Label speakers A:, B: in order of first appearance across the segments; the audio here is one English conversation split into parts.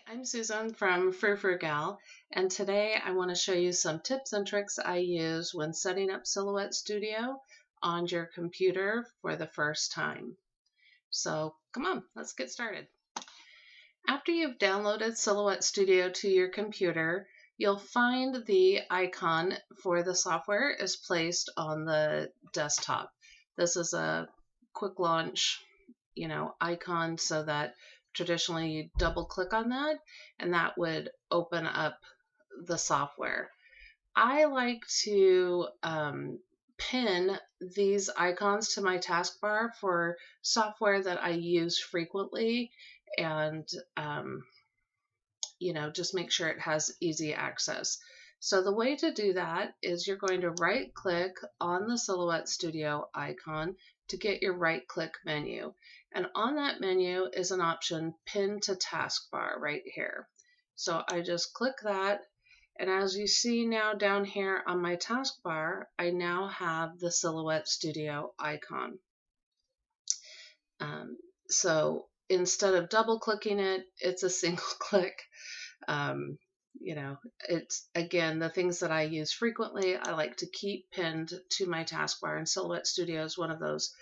A: I'm Susan from Frugal, and today I want to show you some tips and tricks I use when setting up Silhouette Studio on your computer for the first time. So come on, let's get started. After you've downloaded Silhouette Studio to your computer, you'll find the icon for the software is placed on the desktop. This is a quick launch icon, so that traditionally you double click on that and that would open up the software. I like to pin these icons to my taskbar for software that I use frequently and just make sure it has easy access. So the way to do that is you're going to right click on the Silhouette Studio icon to get your right click menu. And on that menu is an option Pin to Taskbar right here. So I just click that, and as you see now down here on my taskbar, I now have the Silhouette Studio icon. So instead of double clicking it, it's a single click. Um, it's again the things that I use frequently, I like to keep pinned to my taskbar, and Silhouette Studio is one of those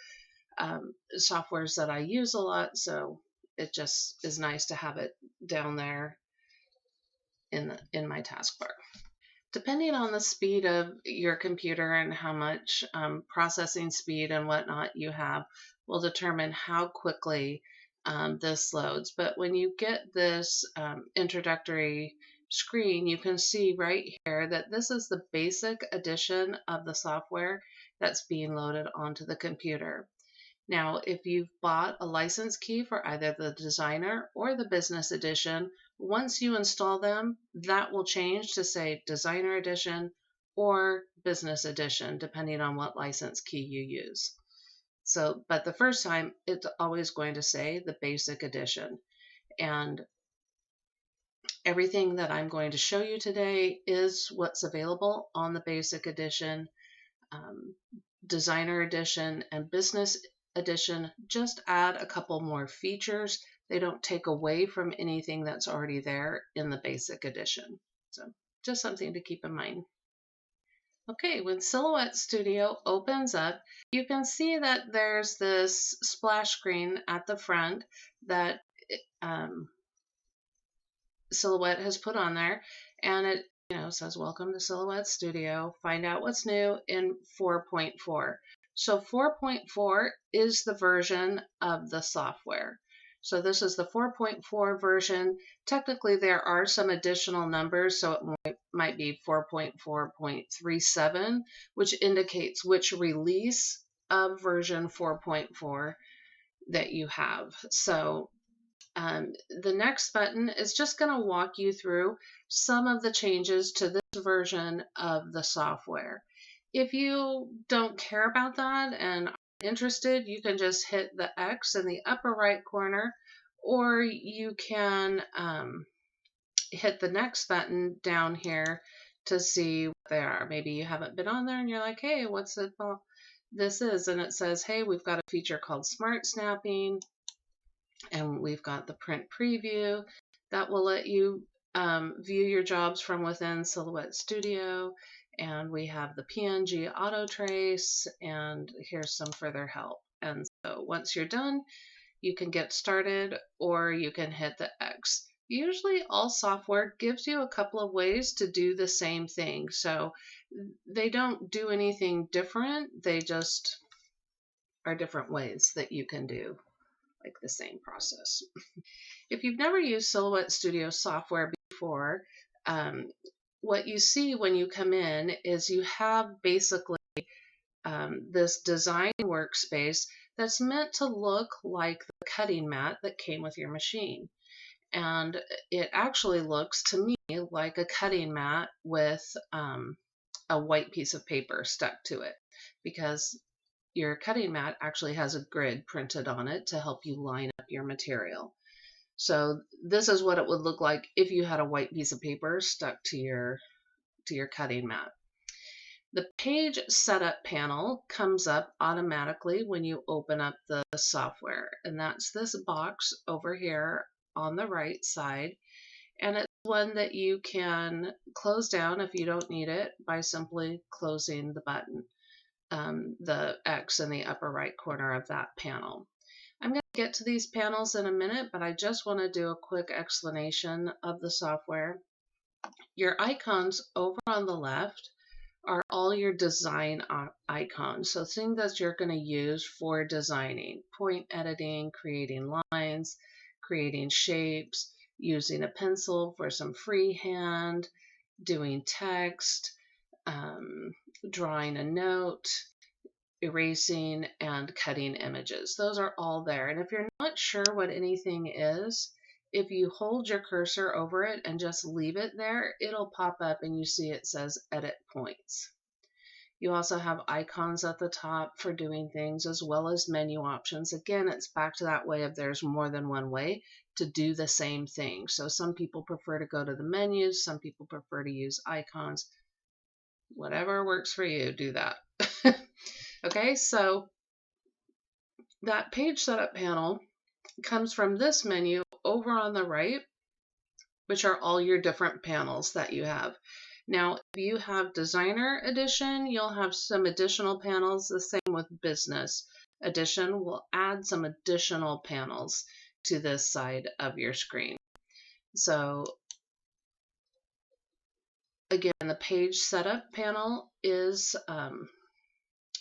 A: softwares that I use a lot, so it just is nice to have it down there in my taskbar. Depending on the speed of your computer and how much processing speed and whatnot you have will determine how quickly this loads. But when you get this introductory screen, you can see right here that this is the basic edition of the software that's being loaded onto the computer. Now, if you've bought a license key for either the designer or the business edition, once you install them, that will change to say designer edition or business edition, depending on what license key you use. So, but the first time, it's always going to say the basic edition. And everything that I'm going to show you today is what's available on the basic edition, designer edition, and business edition. Just add a couple more features. They don't take away from anything that's already there in the basic edition. So just something to keep in mind. Okay, when Silhouette Studio opens up, you can see that there's this splash screen at the front that Silhouette has put on there, and it says welcome to Silhouette Studio. Find out what's new in 4.4. So 4.4 is the version of the software. So this is the 4.4 version. Technically, there are some additional numbers, so it might be 4.4.37, which indicates which release of version 4.4 that you have. So the next button is just going to walk you through some of the changes to this version of the software. If you don't care about that and are interested, you can just hit the X in the upper right corner, or you can hit the next button down here to see what they are. Maybe you haven't been on there and you're like, hey, what's it? Well, this is, and it says, hey, we've got a feature called Smart Snapping. And we've got the print preview that will let you view your jobs from within Silhouette Studio. And we have the PNG auto trace, and here's some further help. And so once you're done, you can get started, or you can hit the X. Usually all software gives you a couple of ways to do the same thing. So they don't do anything different. They just are different ways that you can do like the same process. If you've never used Silhouette Studio software before, what you see when you come in is you have basically this design workspace that's meant to look like the cutting mat that came with your machine. And it actually looks to me like a cutting mat with a white piece of paper stuck to it, because your cutting mat actually has a grid printed on it to help you line up your material. So this is what it would look like if you had a white piece of paper stuck to your cutting mat. The page setup panel comes up automatically when you open up the software, and that's this box over here on the right side. And it's one that you can close down if you don't need it by simply closing the button, the X in the upper right corner of that panel. I'm going to get to these panels in a minute, but I just want to do a quick explanation of the software. Your icons over on the left are all your design icons. So things that you're going to use for designing, point editing, creating lines, creating shapes, using a pencil for some freehand, doing text, drawing a note, erasing, and cutting images. Those are all there. And if you're not sure what anything is, if you hold your cursor over it and just leave it there, it'll pop up and you see it says edit points. You also have icons at the top for doing things as well as menu options. Again, it's back to that way of there's more than one way to do the same thing. So some people prefer to go to the menus, some people prefer to use icons. Whatever works for you, do that. Okay, so that page setup panel comes from this menu over on the right, which are all your different panels that you have. Now, if you have Designer Edition, you'll have some additional panels. The same with Business Edition. We'll add some additional panels to this side of your screen. So again, the page setup panel is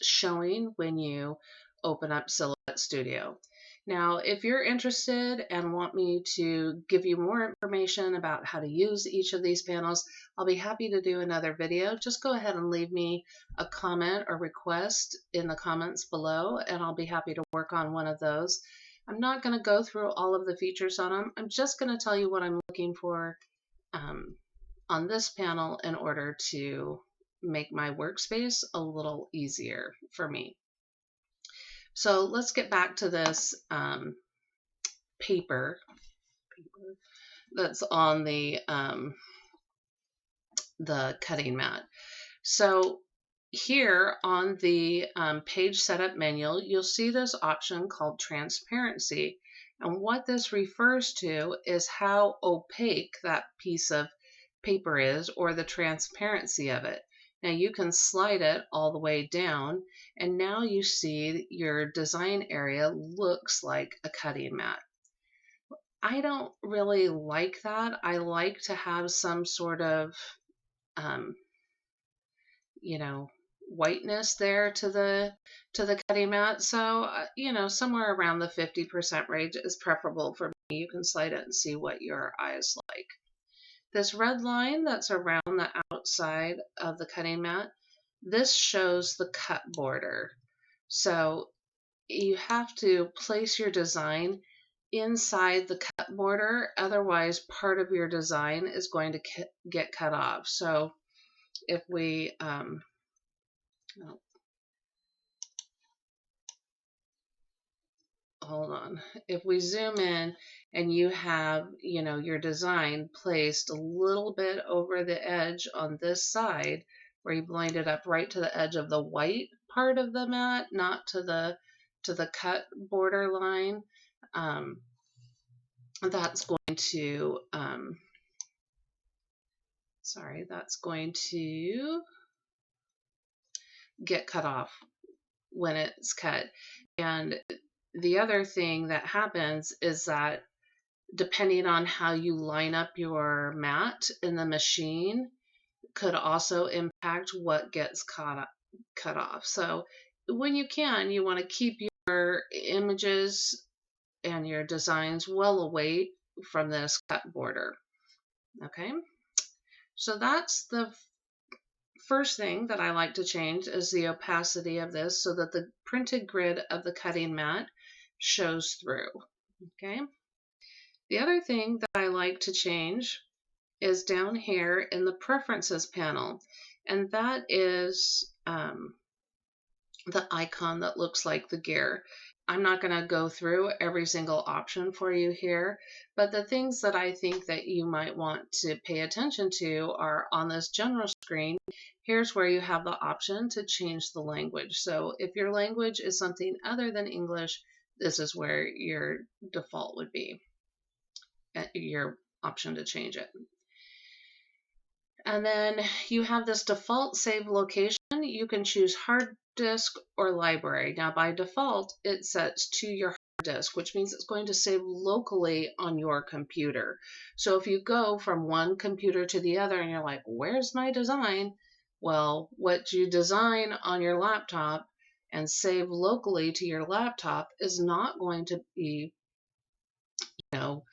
A: showing when you open up Silhouette Studio. Now, if you're interested and want me to give you more information about how to use each of these panels, I'll be happy to do another video. Just go ahead and leave me a comment or request in the comments below, and I'll be happy to work on one of those. I'm not going to go through all of the features on them. I'm just going to tell you what I'm looking for on this panel in order to make my workspace a little easier for me. So let's get back to this paper that's on the cutting mat. So here on the page setup menu, you'll see this option called transparency. And what this refers to is how opaque that piece of paper is, or the transparency of it. Now you can slide it all the way down, and now you see your design area looks like a cutting mat. I don't really like that. I like to have some sort of, whiteness there to the cutting mat. So, somewhere around the 50% range is preferable for me. You can slide it and see what your eyes like. This red line that's around the outside of the cutting mat, this shows the cut border. So you have to place your design inside the cut border, otherwise part of your design is going to get cut off. So if we, hold on, if we zoom in and you have, your design placed a little bit over the edge on this side, where you've lined it up right to the edge of the white part of the mat, not to the cut border line, that's going to, that's going to get cut off when it's cut. And the other thing that happens is that depending on how you line up your mat in the machine could also impact what gets cut off. So when you can, you want to keep your images and your designs well away from this cut border. Okay, so that's the first thing that I like to change, is the opacity of this so that the printed grid of the cutting mat shows through. Okay. The other thing that I like to change is down here in the preferences panel, and that is the icon that looks like the gear. I'm not going to go through every single option for you here, but the things that I think that you might want to pay attention to are on this general screen. Here's where you have the option to change the language. So if your language is something other than English, this is where your default would be. your option to change it. And then you have this default save location. You can choose hard disk or library. Now by default, it sets to your hard disk, which means it's going to save locally on your computer. So if you go from one computer to the other and you're like, where's my design? Well, what you design on your laptop and save locally to your laptop is not going to be, you know,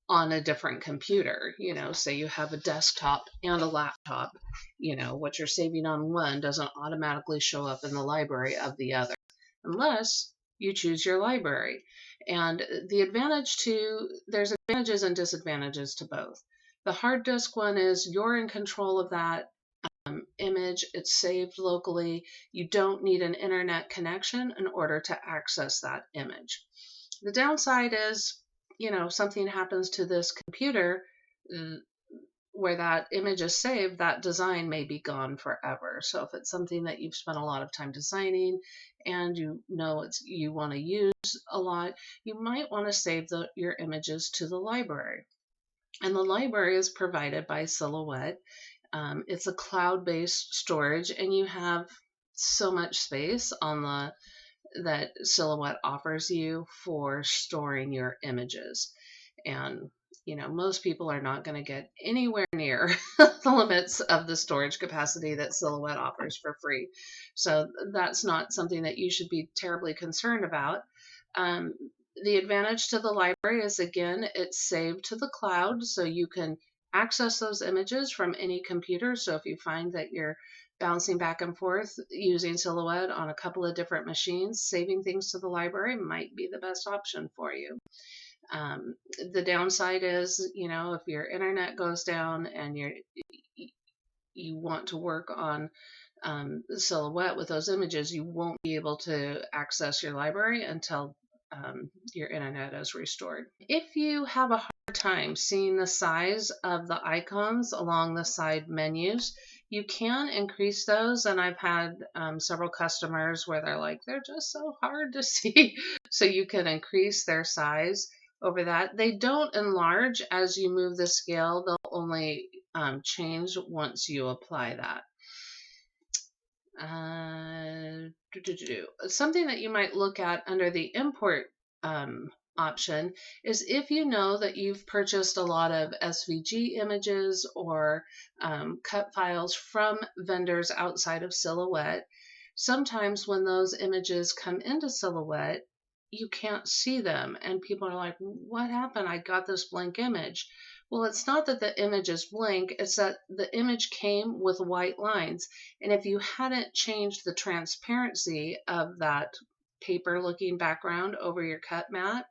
A: on a different computer. Say you have a desktop and a laptop, what you're saving on one doesn't automatically show up in the library of the other unless you choose your library. And there's advantages and disadvantages to both. The hard disk one is you're in control of that image. It's saved locally. You don't need an internet connection in order to access that image. The downside is, something happens to this computer where that image is saved, that design may be gone forever. So if it's something that you've spent a lot of time designing and you want to use a lot, you might want to save your images to the library. And the library is provided by Silhouette. It's a cloud-based storage, and you have so much space that Silhouette offers you for storing your images. And, most people are not going to get anywhere near the limits of the storage capacity that Silhouette offers for free. So that's not something that you should be terribly concerned about. The advantage to the library is, again, it's saved to the cloud, so you can access those images from any computer. So if you find that you're bouncing back and forth using Silhouette on a couple of different machines, saving things to the library might be the best option for you. The downside is, if your internet goes down and you want to work on Silhouette with those images, you won't be able to access your library until your internet is restored. If you have a hard time seeing the size of the icons along the side menus, you can increase those, and I've had several customers where they're just so hard to see. So you can increase their size over that. They don't enlarge as you move the scale. They'll only change once you apply that. Something that you might look at under the import option is if you know that you've purchased a lot of SVG images or cut files from vendors outside of Silhouette. Sometimes when those images come into Silhouette, you can't see them, and people are like, what happened? I got this blank image. Well, it's not that the image is blank, it's that the image came with white lines. And if you hadn't changed the transparency of that paper looking background over your cut mat,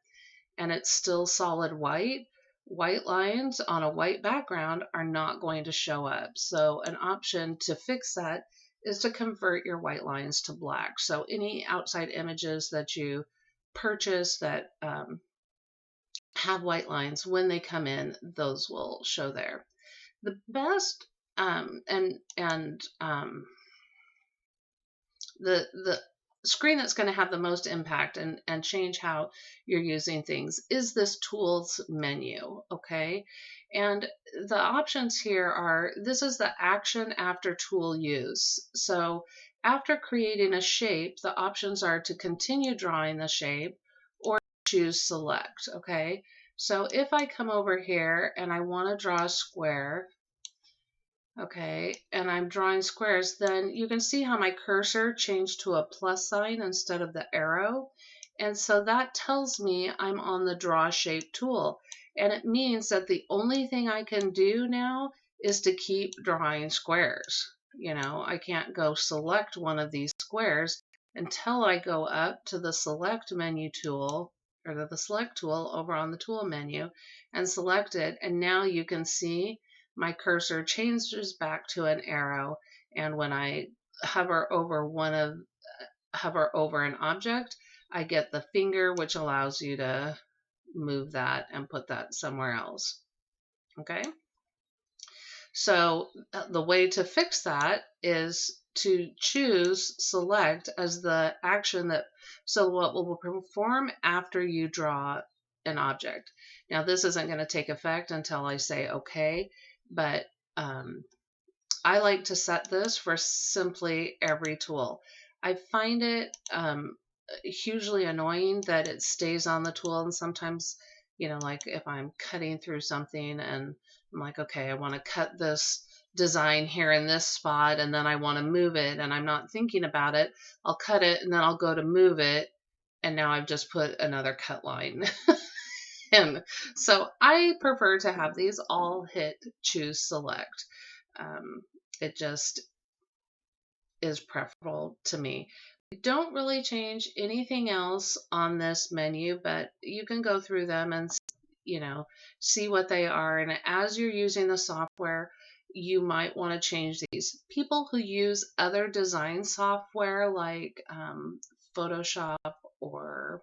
A: and it's still solid white lines on a white background are not going to show up. So an option to fix that is to convert your white lines to black. So any outside images that you purchase that have white lines, when they come in, those will show there. The best the screen that's going to have the most impact and change how you're using things is this tools menu. Okay, and the options here are, this is the action after tool use. So after creating a shape, the options are to continue drawing the shape or choose select. Okay, so if I come over here and I want to draw a square, okay, and I'm drawing squares, then you can see how my cursor changed to a plus sign instead of the arrow. And so that tells me I'm on the draw shape tool. And it means that the only thing I can do now is to keep drawing squares. I can't go select one of these squares until I go up to the select menu tool, or the select tool over on the tool menu, and select it. And now you can see my cursor changes back to an arrow, and when I hover over an object, I get the finger, which allows you to move that and put that somewhere else. Okay, so the way to fix that is to choose select as the action that Silhouette will perform after you draw an object. Now this isn't going to take effect until I say okay, but I like to set this for simply every tool. I find it hugely annoying that it stays on the tool, and sometimes, like if I'm cutting through something and I'm like, okay, I want to cut this design here in this spot, and then I want to move it, and I'm not thinking about it, I'll cut it, and then I'll go to move it, and now I've just put another cut line. And so I prefer to have these all hit choose select. It just is preferable to me. I don't really change anything else on this menu, but you can go through them and see what they are. And as you're using the software, you might want to change these. People who use other design software like Photoshop or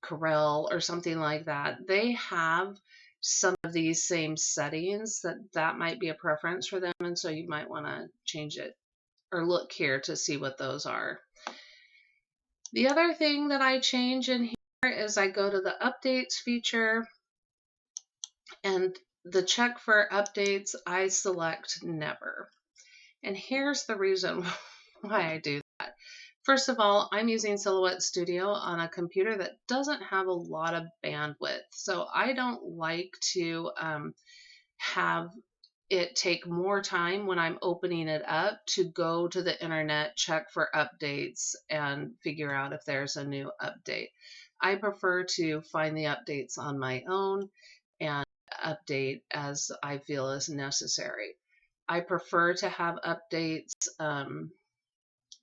A: Corel or something like that, they have some of these same settings that might be a preference for them, and so you might want to change it or look here to see what those are. The other thing that I change in here is I go to the updates feature, and the check for updates, I select never. And here's the reason why I do that. First of all, I'm using Silhouette Studio on a computer that doesn't have a lot of bandwidth. So I don't like to have it take more time when I'm opening it up to go to the internet, check for updates, and figure out if there's a new update. I prefer to find the updates on my own and update as I feel is necessary. I prefer to have updates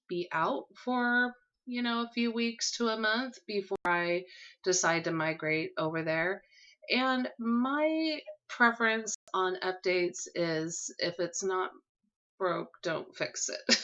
A: be out for, a few weeks to a month before I decide to migrate over there. And my preference on updates is if it's not broke, don't fix it.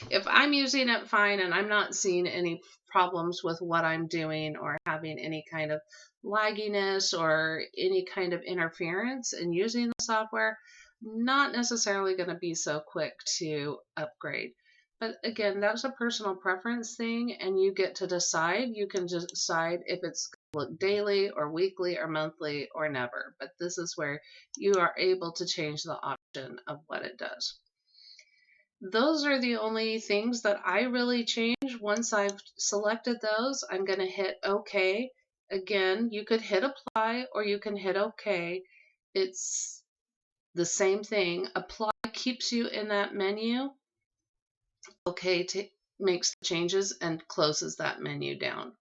A: If I'm using it fine and I'm not seeing any problems with what I'm doing or having any kind of lagginess or any kind of interference in using the software, not necessarily going to be so quick to upgrade. But again, that's a personal preference thing, and you get to decide. You can just decide if it's going to look daily or weekly or monthly or never. But this is where you are able to change the option of what it does. Those are the only things that I really change. Once I've selected those, I'm going to hit OK. Again, you could hit apply or you can hit OK. It's the same thing. Apply keeps you in that menu. OK makes the changes and closes that menu down.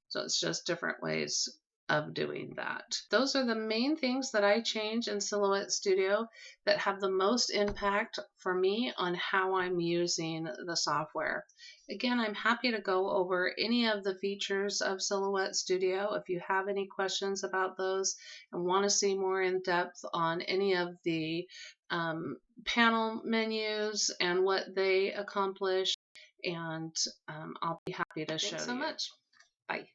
A: So it's just different ways of doing that. Those are the main things that I change in Silhouette Studio that have the most impact for me on how I'm using the software. Again, I'm happy to go over any of the features of Silhouette Studio. If you have any questions about those and want to see more in depth on any of the panel menus and what they accomplish, and I'll be happy to show you. Thanks so much. Bye.